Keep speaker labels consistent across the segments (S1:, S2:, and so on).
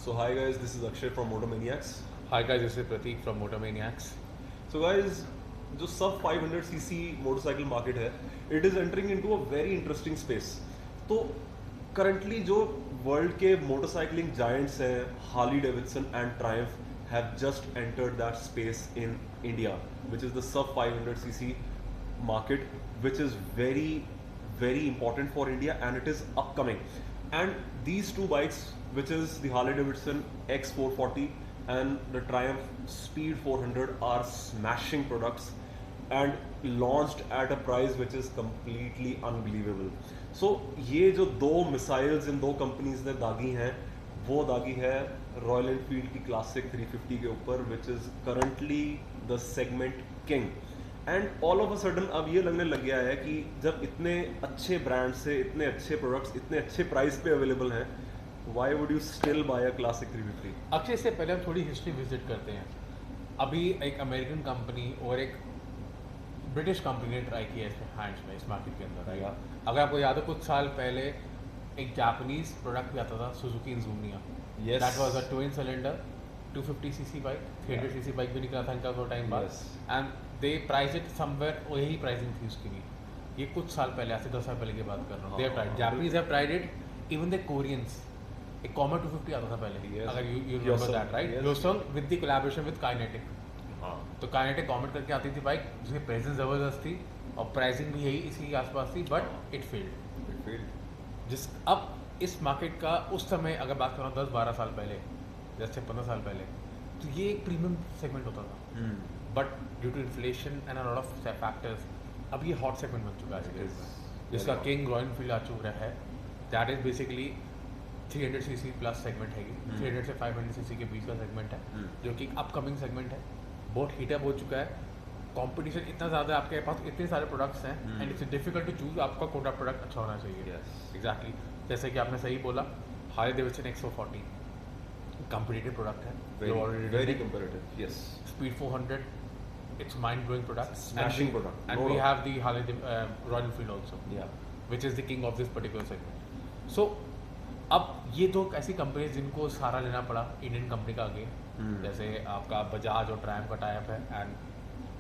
S1: So hi guys, this is Akshay from Motomaniacs.
S2: Hi guys, this is Prateek from Motomaniacs.
S1: So guys, जो सब 500 cc motorcycle market है, it is entering into a very interesting space. तो currently जो world के motorcycling giants हैं, Harley Davidson and Triumph have just entered that space in India, which is the sub 500 cc market, which is very important for India, and it is upcoming. And these two bikes, which is the Harley Davidson X440 and the Triumph Speed 400, are smashing products and launched at a price which is completely unbelievable. So ये जो दो missiles इन दो companies ने दागी हैं, वो दागी है रॉयल एनफील्ड की क्लासिक 350 के ऊपर, which is currently the segment king. And all of a sudden अब ये लगने लग गया है कि जब इतने अच्छे ब्रांड से इतने अच्छे प्रोडक्ट्स इतने अच्छे प्राइस पे अवेलेबल हैं, why would you still buy a classic 350?
S2: Akshay, इससे पहले हम थोड़ी हिस्ट्री विजिट करते हैं. अभी एक अमेरिकन कंपनी और एक ब्रिटिश कंपनी ने ट्राई किया इसमें हैंड्स में, इस मार्केट के अंदर. राइट, अगर आपको याद हो कुछ साल पहले एक जापानीज प्रोडक्ट भी आता था, सुजुकी इंजूनिया. That was a twin cylinder 250 CC bike. 300 CC bike भी निकला था इनका थोड़ा टाइम बाद. And they price it somewhere, और यही प्राइसिंग थी उसकी भी. ये कुछ साल पहले, आज से 10 साल पहले की बात कर रहा हूँ. They have tried, Japanese have tried it, even the Koreans. एक कॉमर 250 आता था पहले, अगर you remember that, right? Hyosung with the collaboration with Kinetic. तो काइनेटिक कॉमेंट करके आती थी बाइक, जिसकी प्रेजेंस ज़बरदस्त थी और प्राइसिंग भी यही इसी के आसपास थी, बट इट फेल्ड. जिस अब इस मार्केट का उस समय अगर बात कर रहा हूँ 10-12 साल पहले, जैसे 15 साल पहले, तो ये एक प्रीमियम सेगमेंट होता था. But due to inflation and a lot of factors, अब ये हॉट सेगमेंट बन चुका है, जिसका किंग रॉयल एनफील्ड आ चुका है. That is basically 300 CC plus segment है. 300 से 500 सीसी के बीच का सेगमेंट है, जो कि अपकमिंग सेगमेंट है. बहुत हीटअप हो चुका है. कंपटीशन इतना ज़्यादा है, आपके पास इतने सारे प्रोडक्ट्स हैं, and it's difficult to choose आपका कौन सा प्रोडक्ट अच्छा होना चाहिए. एग्जैक्टली, जैसे कि आपने सही बोला, Harley Davidson X440 competitive product है,
S1: very comparative. Yes.
S2: Speed 400, it's mind blowing product,
S1: Smashing product,
S2: and
S1: no
S2: we
S1: doubt.
S2: have the Harley Royal Enfield also, which is the king of this particular segment. So अब ये दो ऐसी companies जिनको सहारा लेना पड़ा Indian company का आगे, जैसे आपका बजाज और ट्रायम्फ का टाइप है, and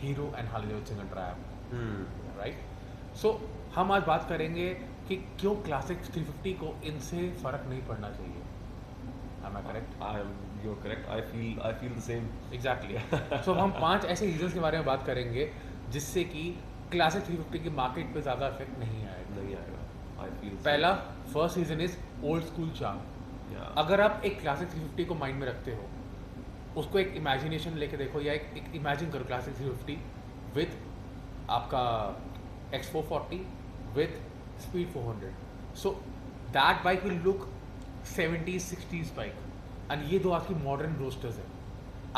S2: hero and Harley Davidson का टाइप, राइट? सो हम आज बात करेंगे कि क्यों क्लासिक 350 को इनसे फ़र्क नहीं पड़ना चाहिए. Am I correct?
S1: You're correct. I feel the same.
S2: Exactly. So हम 5 ऐसे रीजंस के बारे में बात करेंगे जिससे कि क्लासिक 350 की मार्केट पे ज़्यादा इफेक्ट नहीं आएगा.
S1: I feel
S2: पहला, first reason is old school charm. अगर आप एक क्लासिक 350 को माइंड में रखते हो, उसको एक इमेजिनेशन लेके देखो, या एक इमेजिन करो क्लासिक 350 विद आपका X440 with speed 400. So that bike will look 70s 60s bike, and ये दो आपकी मॉडर्न रोस्टर्स है.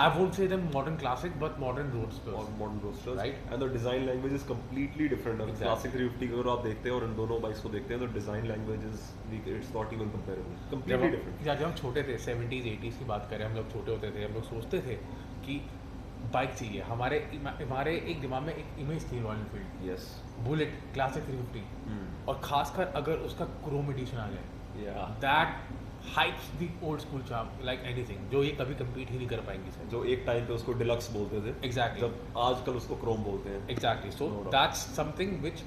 S2: I won't say them modern classic, but modern roadsters.
S1: और modern roadsters,
S2: right?
S1: And the design language is completely different. अगर classic 350 को अगर आप देखते हैं और इन दोनों बाइक्स को देखते हैं, तो design language is it's not even comparable. Completely different.
S2: जब हम छोटे थे, 70s 80s की बात करें, हम लोग छोटे होते थे, हम लोग सोचते थे कि बाइक चाहिए. हमारे एक दिमाग में एक इमेज थी royal Enfield.
S1: Yes.
S2: Bullet classic 350, और खासकर अगर उसका क्रोम एडिशन आ जाए, that hypes the old school charm like anything, जो ये कभी कम्पीट ही नहीं कर पाएंगे सर.
S1: जो एक टाइम पे उसको डिलक्स बोलते थे,
S2: एग्जैक्टली,
S1: जब आजकल उसको क्रोम बोलते हैं.
S2: Exactly. So that's something which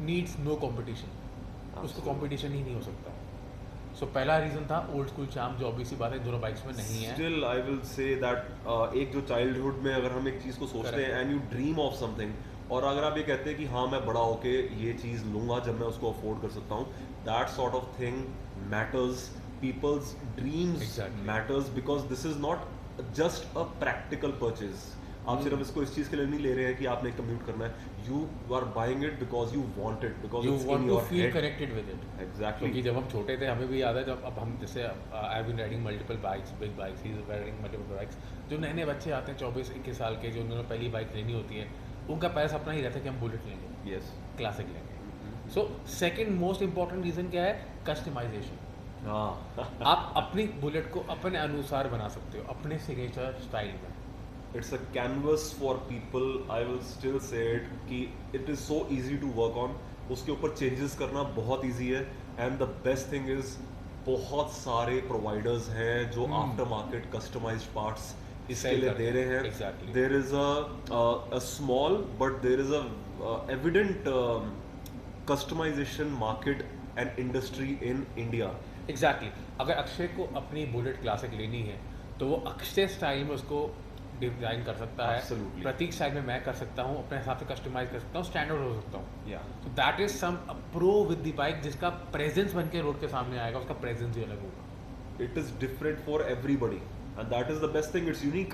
S2: needs no competition. उसको कंपटीशन ही नहीं हो सकता. सो पहला रीजन था ओल्ड स्कूल चार्म, जो ऑब्वियसली बात है दोनों बाइक्स में नहीं है.
S1: Still I will say that एक जो चाइल्डहुड में अगर हम एक चीज़ को सोचते हैं and you dream of something, और अगर आप ये कहते हैं कि हाँ मैं बड़ा होके ये चीज़ लूँगा जब मैं उसको अफोर्ड कर सकता हूँ, that sort of thing matters. People's dreams matters, because this is not just a practical purchase. आप सिर्फ इसको इस चीज़ के लिए नहीं ले रहे हैं कि आपने कम्यूट करना है. You are buying it because you want it, because
S2: you want to feel connected with it.
S1: Exactly.
S2: क्योंकि जब हम छोटे थे, हमें भी याद है, जब अब हम जैसे I have been riding multiple bikes, big bikes, he is riding multiple bikes. जो नए नए बच्चे आते हैं 24-21 साल के, जो उन्होंने पहली बाइक लेनी होती है, उनका पहला सपना ही रहता है कि हम बुलेट लेंगे,
S1: यस,
S2: क्लासिक लेंगे. So second most important reason क्या है? कस्टमाइजेशन. आप अपनी बुलेट को अपने अनुसार बना सकते हो, अपने सिग्नेचर स्टाइल में.
S1: It's a canvas for people. I will still say it कि it is so easy to work on. उसके ऊपर चेंजेस करना बहुत ईजी है. And the best thing is बहुत सारे प्रोवाइडर्स हैं जो आफ्टर मार्केट कस्टमाइज्ड पार्ट्स इसके लिए दे रहे हैं.
S2: Exactly.
S1: There is a small but there is a evident customization market and industry in India.
S2: Exactly अगर अक्षय को अपनी बुलेट क्लासिक लेनी है तो वो अक्षय स्टाइल में उसको डिजाइन कर सकता है.
S1: Absolutely.
S2: प्रतीक स्टाइल में मैं कर सकता हूँ, अपने हिसाब से कस्टमाइज कर सकता हूँ, स्टैंडर्ड हो सकता हूँ.
S1: या
S2: तो that is some pro with the bike जिसका प्रेजेंस बन के रोड के सामने आएगा, उसका प्रेजेंस भी अलग होगा.
S1: it is different for everybody and that is the best thing. It's unique.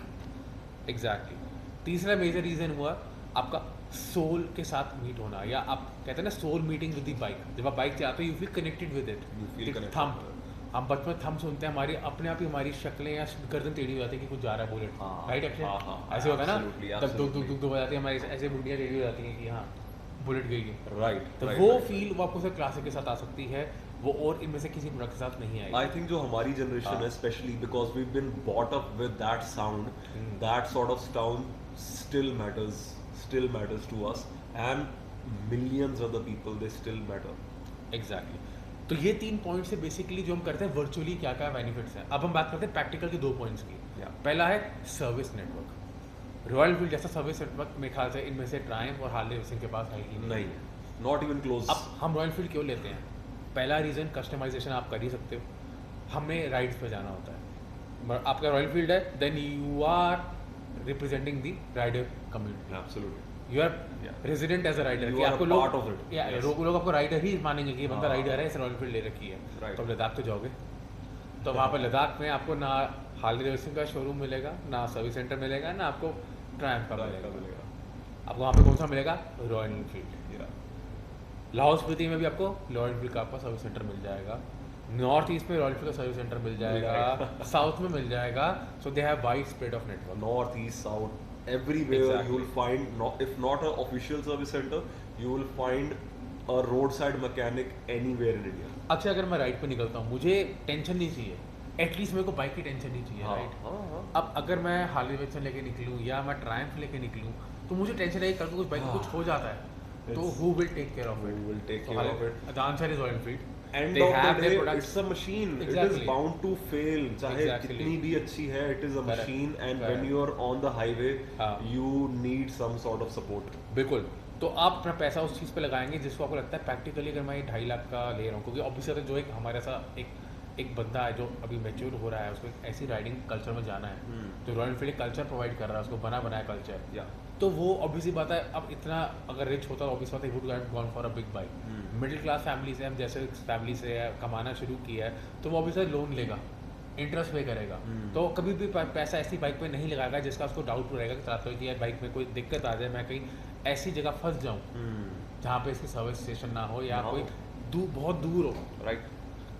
S2: Exactly. तीसरा मेजर रीजन हुआ आपका सोल के साथ मीट होना, या आप कहते हैं ना soul meeting with the bike. जब आप बाइक चलाते हो you feel connected with it.
S1: You feel connected.
S2: Thumb, हम बचपन में थंब सुनते हैं, हमारी अपने आप ही हमारी शक्लें या गर्दन टेढ़ी हो जाती है कि कुछ जा रहा है बुलेट.
S1: हाँ,
S2: राइट अक्षय?
S1: हाँ, हाँ,
S2: ऐसे होता है ना,
S1: absolutely,
S2: तब दुख दुख
S1: absolutely.
S2: दुख हो जाती है हमारी, ऐसे मुंडियाँ टेढ़ी हो जाती हैं कि हाँ बुलेट गई है.
S1: Right.
S2: तो
S1: right,
S2: वो
S1: right.
S2: फील वो आपको सिर्फ क्लासिक के साथ आ सकती है, वो और इनमें से किसी प्रोडक्ट के साथ नहीं आएगी.
S1: I think जो हमारी जनरेशन
S2: हाँ.
S1: है especially because we've been brought up with that sound, that sort of sound still matters to us and millions of the people they still matter.
S2: Exactly. तो ये 3 पॉइंट्स है बेसिकली जो हम करते हैं वर्चुअली क्या क्या बेनिफिट्स हैं. अब हम बात करते हैं प्रैक्टिकल के 2 पॉइंट्स की.
S1: Yeah.
S2: पहला है सर्विस नेटवर्क. रॉयल एनफील्ड जैसा सर्विस नेटवर्क मेरे ख्याल से इनमें से ट्रायम्फ और हार्ले डेविडसन के पास है ही
S1: नहीं, not even close.
S2: अब हम रॉयल एनफील्ड क्यों लेते हैं? पहला रीज़न कस्टमाइजेशन आप कर ही सकते हो. हमें राइड्स पे जाना होता है, आपका रॉयल एनफील्ड है then you are representing the rider community.
S1: Absolutely.
S2: You are resident as a rider.
S1: You
S2: कि
S1: are
S2: आपको
S1: a
S2: लोग
S1: part of it.
S2: या
S1: Yes.
S2: लोग आपको राइडर ही मानेंगे कि ये बंदा
S1: हाँ.
S2: राइडर है, इस रॉयल एनफील्ड ले रखी है.
S1: Right.
S2: तो आप लद्दाख तो जाओगे तो वहाँ पर लद्दाख में आपको ना हार्ले डेविडसन का शोरूम मिलेगा, ना सर्विस सेंटर मिलेगा, ना आपको ट्रायम्फ का मिलेगा. आपको वहाँ पे कौन सा मिलेगा? Royal Enfield.
S1: Yeah.
S2: Lahaul Spiti में भी आपको रॉयल एनफील्ड का आपका सर्विस सेंटर मिल जाएगा. नॉर्थ ईस्ट में रॉयल एनफील्ड का सर्विस सेंटर मिल जाएगा. साउथ में मिल जाएगा. So they have wide spread of network.
S1: North, east, south, everywhere
S2: Exactly.
S1: you will find, if not an official service center, you will find a roadside mechanic anywhere in India.
S2: Akshay अगर मैं ride पे निकलता हूँ मुझे tension नहीं चाहिए, at least मेरे को बाइक की टेंशन नहीं चाहिए. राइट.
S1: हाँ.
S2: अब अगर मैं हार्ले डेविडसन लेके निकलूँ या मैं ट्रायम्फ लेके निकलूँ तो मुझे टेंशन है कि कल को कुछ बाइक को कुछ हो जाता है तो
S1: It's-
S2: who will take care of
S1: Who
S2: it?
S1: will take care of it?
S2: The answer is Royal Enfield.
S1: End
S2: They
S1: of
S2: have
S1: the
S2: their
S1: day,
S2: products.
S1: it's a machine. It is
S2: Exactly.
S1: bound to fail. चाहे
S2: Exactly.
S1: कितनी भी अच्छी है, it is a
S2: Correct.
S1: machine, and
S2: Correct.
S1: when you are on the highway,
S2: हाँ.
S1: you need some sort of support.
S2: बिल्कुल. तो आप अपना पैसा उस चीज़ पे लगाएंगे जिसको आपको लगता है प्रैक्टिकली अगर मैं ये 2.5 लाख का ले रहा हूँ, क्योंकि ऑब्वियसली जो एक हमारे सा एक बंदा है जो अभी मैच्योर हो रहा है, उसको एक ऐसी राइडिंग कल्चर में जाना है तो रॉयल एनफील्ड एक कल्चर प्रोवाइड कर रहा है, उसको बना बनाया कल्चर.
S1: Yeah.
S2: तो वो ऑब्वियसली बात है, अब इतना अगर रिच होता तो ऑब्वियस बात है would have gone for a big bike. Middle class family से, हम जैसे फैमिली से कमाना शुरू किया है तो वो ऑब्वियसली लोन लेगा, इंटरेस्ट पे करेगा. तो कभी भी पैसा ऐसी बाइक पे नहीं लगाएगा जिसका उसको डाउट रहेगा कि चलाते हुए कि यार बाइक में कोई दिक्कत आ जाए, मैं कहीं ऐसी जगह फंस जाऊँ जहाँ पे इसकी सर्विस स्टेशन ना हो या
S1: ना
S2: कोई
S1: हो.
S2: बहुत दूर हो.
S1: Right.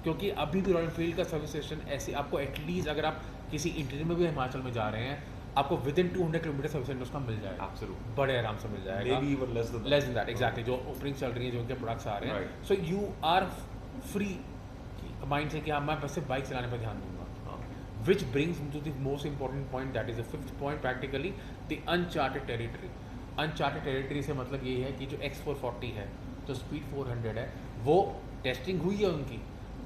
S2: क्योंकि अभी भी रॉयल एनफील्ड का सर्विस स्टेशन ऐसी आपको एटलीस्ट अगर आप किसी इंटीरियर में भी हिमाचल में जा रहे हैं आपको with in 200 kilometre service centre उसका मिल जाएगा.
S1: Absolutely.
S2: बड़े आराम से मिल जाएगा.
S1: Maybe even less than that.
S2: Less than that. Exactly. जो ऑफरिंग चल रही है, जो उनके प्रोडक्ट्स आ रहे हैं,
S1: Right.
S2: So you are free mind से कि हाँ मैं बस सिर्फ बाइक चलाने पर ध्यान दूंगा.
S1: हाँ.
S2: Which brings me to the most important point, that is the 5th point practically, the uncharted territory. Uncharted territory से मतलब ये है कि जो X440 है, जो स्पीड 400 है, वो टेस्टिंग हुई है उनकी,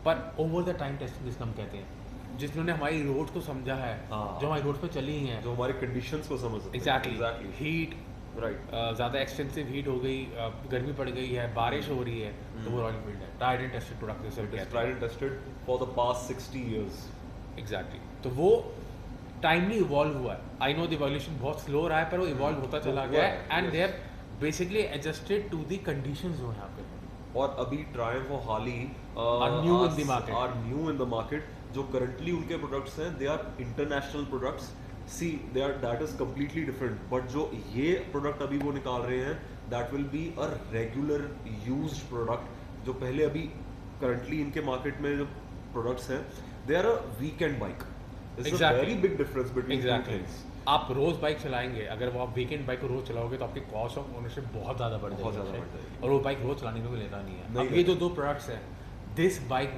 S2: पर ओवर द टाइम टेस्टिंग जिसको हम कहते हैं, जिन्होंने हमारी रोड्स को समझा है,
S1: हाँ.
S2: जो हमारी रोड पे चली हैं.
S1: जो हमारे conditions को समझ सकते हैं.
S2: एग्जैक्टली.
S1: Exactly.
S2: Heat,
S1: Right.
S2: ज़्यादा एक्सटेंसिव हीट हो गई, गर्मी पड़ गई है, बारिश हो रही है, तो वो रॉयल एनफील्ड है. ट्राइड एंड टेस्टेड प्रोडक्ट जिसे
S1: It is
S2: कहते हैं.
S1: tried and tested for the past 60 years.
S2: Exactly. तो वो टाइमली इवॉल्व हुआ है. आई नो द इवोल्यूशन बहुत स्लो रहा है पर वो इवॉल्व होता चला
S1: हुआ
S2: गया
S1: है,
S2: है and
S1: yes.
S2: They have basically adjusted to the conditions जो यहाँ पे हैं.
S1: और अभी ट्रायम्फ और Harley
S2: Are new in the market.
S1: Are new in the market. जो करंटली उनके प्रोडक्ट्स हैं they are international products. See they are that is completely different. But जो ये प्रोडक्ट अभी वो निकाल रहे हैं that will be a regular used product. जो पहले अभी करंटली इनके मार्केट में जो प्रोडक्ट्स हैं they are a weekend bike.
S2: Exactly.
S1: Very big difference between
S2: exactly. आप रोज बाइक चलाएंगे, अगर वो आप वीकेंड बाइक को रोज चलाओगे तो आपकी कॉस्ट ऑफ ओनरशिप बहुत ज़्यादा बढ़
S1: बहुत
S2: जाएगी.
S1: ज़्यादा बढ़ जाएगी.
S2: और वो बाइक रोज चलाने में कोई लेता नहीं है.
S1: नहीं
S2: अब ये जो 2 प्रोडक्ट्स हैं this bike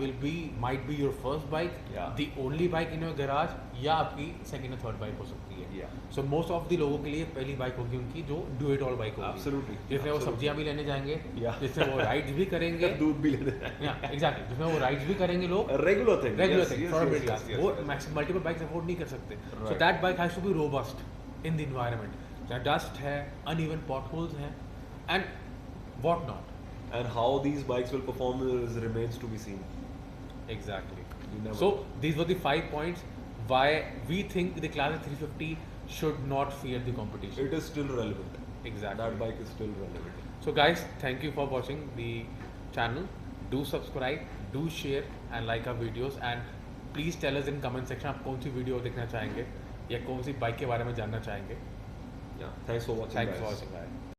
S2: might be your first bike,
S1: Yeah.
S2: the only bike in your garage, या आपकी second or third bike हो सकती है.
S1: Yeah.
S2: So most of the लोगों के लिए पहली बाइक होगी उनकी जो do it all बाइक होगी.
S1: Absolutely.
S2: जिसमें वो
S1: Absolutely.
S2: सब्जियां भी लेने जाएंगे,
S1: Yeah.
S2: जिसमें वो राइड्स भी करेंगे.
S1: दूध भी लेते हैं
S2: एग्जैक्टली, जिसमें वो राइड्स भी करेंगे लोग.
S1: Regular thing
S2: for middle class. वो मल्टीपल बाइक्स अफोर्ड नहीं कर सकते. So
S1: Right.
S2: That bike has to be robust in the environment. जहाँ डस्ट है, अनइवन पॉटहोल्स हैं, and what not.
S1: and how these bikes will perform remains to be seen.
S2: Exactly.
S1: You never
S2: So
S1: know.
S2: these were the 5 points why we think the Classic 350 should not fear the competition.
S1: It is still relevant.
S2: Exactly.
S1: That bike is still relevant.
S2: So guys, thank you for watching the channel. Do subscribe, do share and like our videos, and please tell us in comment section आप कौन सी video देखना चाहेंगे या कौन सी bike के बारे में जानना चाहेंगे.
S1: Yeah. Thanks for watching.
S2: Thanks for
S1: guys.
S2: watching guys.